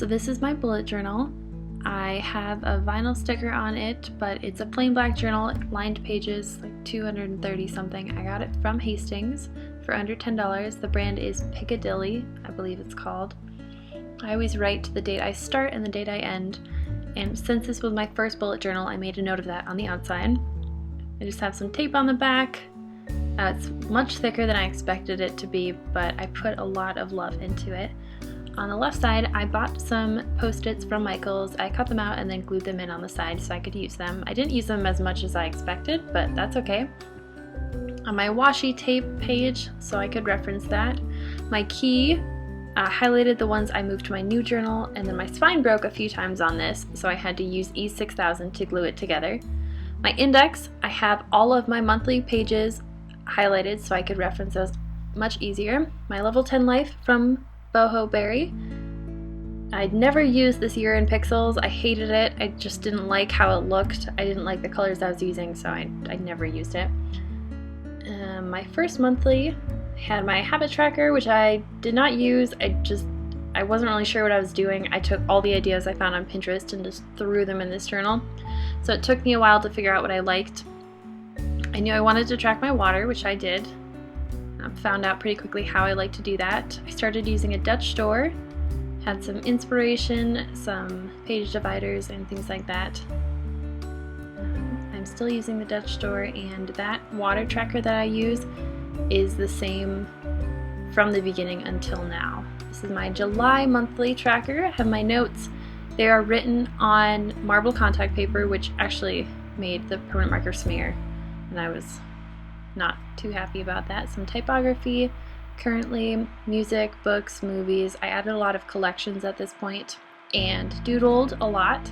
So this is my bullet journal. I have a vinyl sticker on it, but it's a plain black journal, lined pages, like 230 something. I got it from Hastings for under $10. The brand is Piccadilly, I believe it's called. I always write the date I start and the date I end, and since this was my first bullet journal, I made a note of that on the outside. I just have some tape on the back. It's much thicker than I expected it to be, but I put a lot of love into it. On the left side, I bought some Post-its from Michaels. I cut them out and then glued them in on the side so I could use them. I didn't use them as much as I expected, but that's okay. On my washi tape page, so I could reference that. My key, highlighted the ones I moved to my new journal, and then my spine broke a few times on this, so I had to use E6000 to glue it together. My index, I have all of my monthly pages highlighted so I could reference those much easier. My Level 10 Life from Boho Berry. I'd never used this year in Pixels. I hated it. I just didn't like how it looked. I didn't like the colors I was using, so I never used it. My first monthly had my habit tracker, which I did not use. I wasn't really sure what I was doing. I took all the ideas I found on Pinterest and just threw them in this journal. So it took me a while to figure out what I liked. I knew I wanted to track my water, which I did. Found out pretty quickly how I like to do that. I started using a Dutch store, had some inspiration, some page dividers and things like that. I'm still using the Dutch store, and that water tracker that I use is the same from the beginning until now. This is my July monthly tracker. I have my notes. They are written on marble contact paper, which actually made the permanent marker smear, and I was not too happy about that. Some typography, currently, music, books, movies. I added a lot of collections at this point and doodled a lot.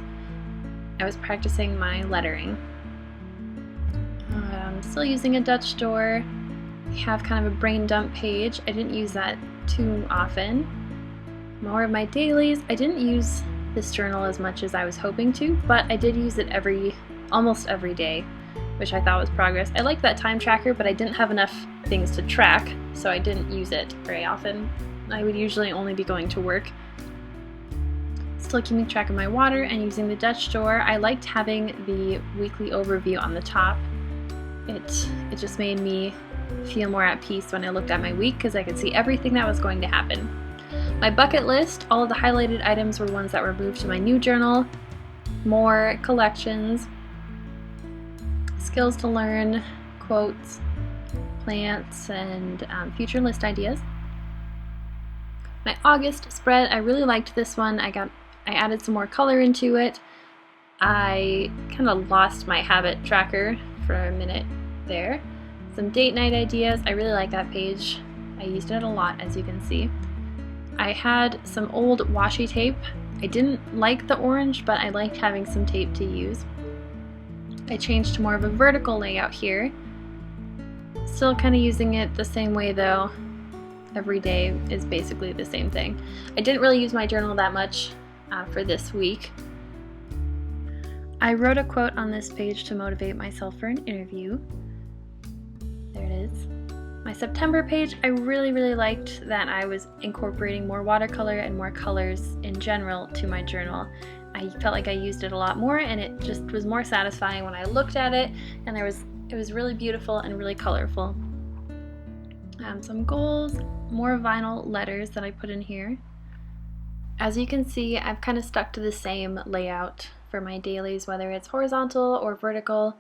I was practicing my lettering. I'm still using a Dutch store. I have kind of a brain dump page. I didn't use that too often. More of my dailies. I didn't use this journal as much as I was hoping to, but I did use it almost every day, which I thought was progress. I liked that time tracker, but I didn't have enough things to track, so I didn't use it very often. I would usually only be going to work. Still keeping track of my water and using the Dutch store. I liked having the weekly overview on the top. It just made me feel more at peace when I looked at my week because I could see everything that was going to happen. My bucket list, all of the highlighted items were ones that were moved to my new journal. More collections. Skills to learn, quotes, plants, and future list ideas. My August spread, I really liked this one. I added some more color into it. I kind of lost my habit tracker for a minute there. Some date night ideas. I really like that page. I used it a lot, as you can see. I had some old washi tape. I didn't like the orange, but I liked having some tape to use. I changed to more of a vertical layout here. Still kind of using it the same way though. Every day is basically the same thing. I didn't really use my journal that much for this week. I wrote a quote on this page to motivate myself for an interview. There it is. My September page, I really liked that I was incorporating more watercolor and more colors in general to my journal. I felt like I used it a lot more, and it just was more satisfying when I looked at it, and it was really beautiful and really colorful. Some goals, more vinyl letters that I put in here. As you can see, I've kind of stuck to the same layout for my dailies, whether it's horizontal or vertical,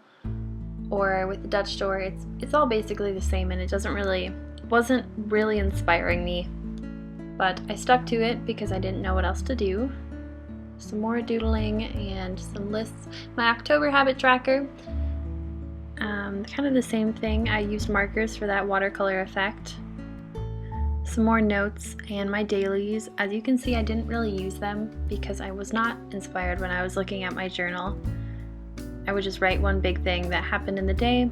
or with the Dutch store. It's all basically the same, and it wasn't really inspiring me, but I stuck to it because I didn't know what else to do. Some more doodling and some lists. My October habit tracker, kind of the same thing. I used markers for that watercolor effect. Some more notes and my dailies. As you can see, I didn't really use them because I was not inspired when I was looking at my journal. I would just write one big thing that happened in the day.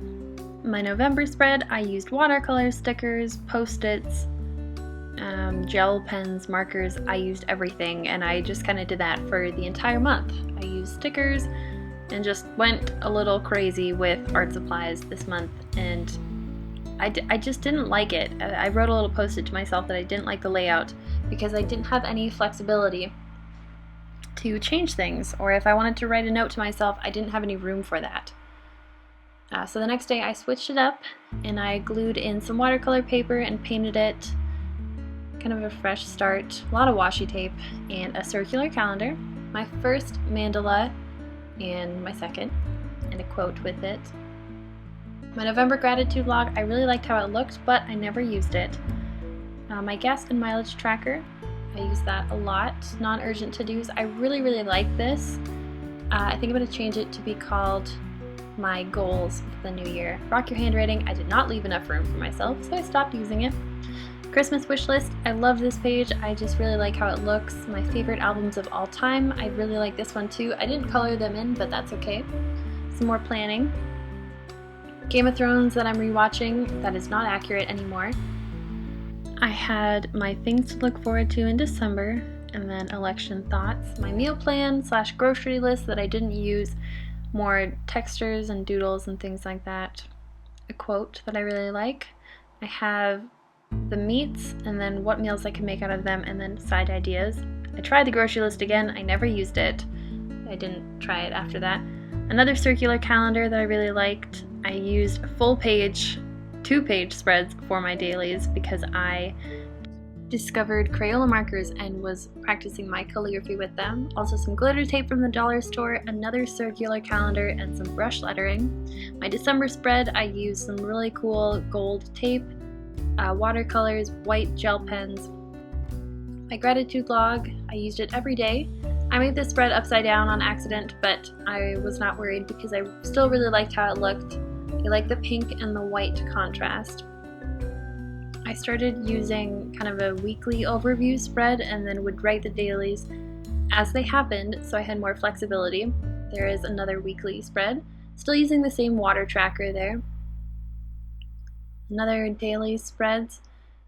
My November spread, I used watercolor, stickers, Post-its, gel pens, markers. I used everything, and I just kind of did that for the entire month. I used stickers and just went a little crazy with art supplies this month, and I just didn't like it. I wrote a little Post-it to myself that I didn't like the layout because I didn't have any flexibility. to change things, or if I wanted to write a note to myself, I didn't have any room for that. So the next day I switched it up and I glued in some watercolor paper and painted it kind of a fresh start, a lot of washi tape, and a circular calendar, my first mandala and my second, and a quote with it. My November gratitude log, I really liked how it looked, but I never used it. My gas and mileage tracker, I use that a lot. Non-urgent to-dos, I really like this. I think I'm going to change it to be called my goals for the new year. Rock your handwriting, I did not leave enough room for myself, so I stopped using it. Christmas wish list, I love this page. I just really like how it looks. My favorite albums of all time, I really like this one too. I didn't color them in, but that's okay. Some more planning. Game of Thrones that I'm rewatching, that is not accurate anymore. I had my things to look forward to in December, and then election thoughts. My meal plan / grocery list that I didn't use, more textures and doodles and things like that. A quote that I really like. I have the meats and then what meals I can make out of them, and then side ideas. I tried the grocery list again, I never used it. I didn't try it after that. Another circular calendar that I really liked. I used full page, 2-page spreads for my dailies because I discovered Crayola markers and was practicing my calligraphy with them. Also some glitter tape from the dollar store, another circular calendar, and some brush lettering. My December spread, I used some really cool gold tape, watercolors, white gel pens. My gratitude log, I used it every day. I made this spread upside down on accident, but I was not worried because I still really liked how it looked. I like the pink and the white contrast. I started using kind of a weekly overview spread and then would write the dailies as they happened, so I had more flexibility. There is another weekly spread. Still using the same water tracker there. Another daily spreads.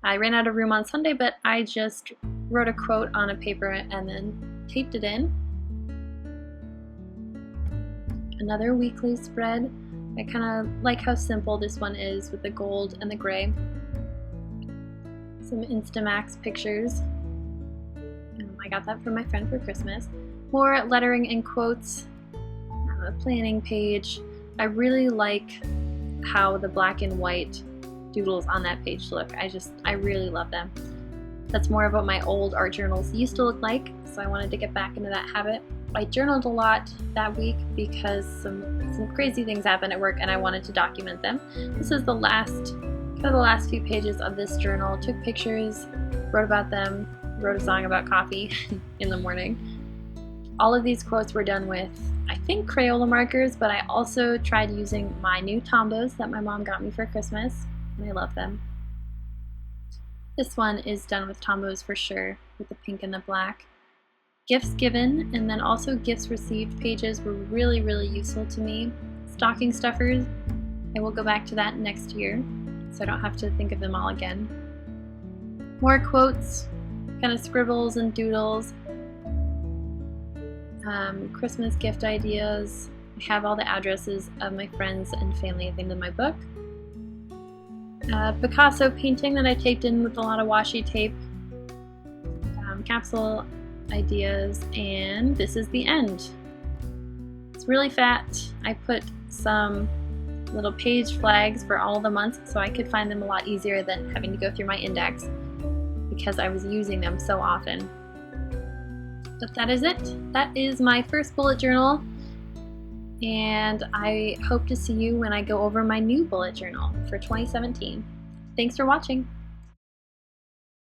I ran out of room on Sunday, but I just wrote a quote on a paper and then taped it in. Another weekly spread. I kind of like how simple this one is with the gold and the gray. Some Instamax pictures. I got that from my friend for Christmas. More lettering and quotes. A planning page. I really like how the black and white doodles on that page look. I really love them. That's more of what my old art journals used to look like, so I wanted to get back into that habit. I journaled a lot that week because some crazy things happened at work and I wanted to document them. This is the last few pages of this journal. Took pictures, wrote about them, wrote a song about coffee in the morning. All of these quotes were done with, I think, Crayola markers, but I also tried using my new Tombows that my mom got me for Christmas, and I love them. This one is done with Tombows for sure, with the pink and the black. Gifts given and then also gifts received pages were really useful to me. Stocking stuffers, I will go back to that next year, so I don't have to think of them all again. More quotes, kind of scribbles and doodles. Christmas gift ideas. I have all the addresses of my friends and family at the end of my book. Picasso painting that I taped in with a lot of washi tape. Capsule ideas, and this is the end. It's really fat. I put some little page flags for all the months so I could find them a lot easier than having to go through my index because I was using them so often. But that is it. That is my first bullet journal, and I hope to see you when I go over my new bullet journal for 2017. Thanks for watching.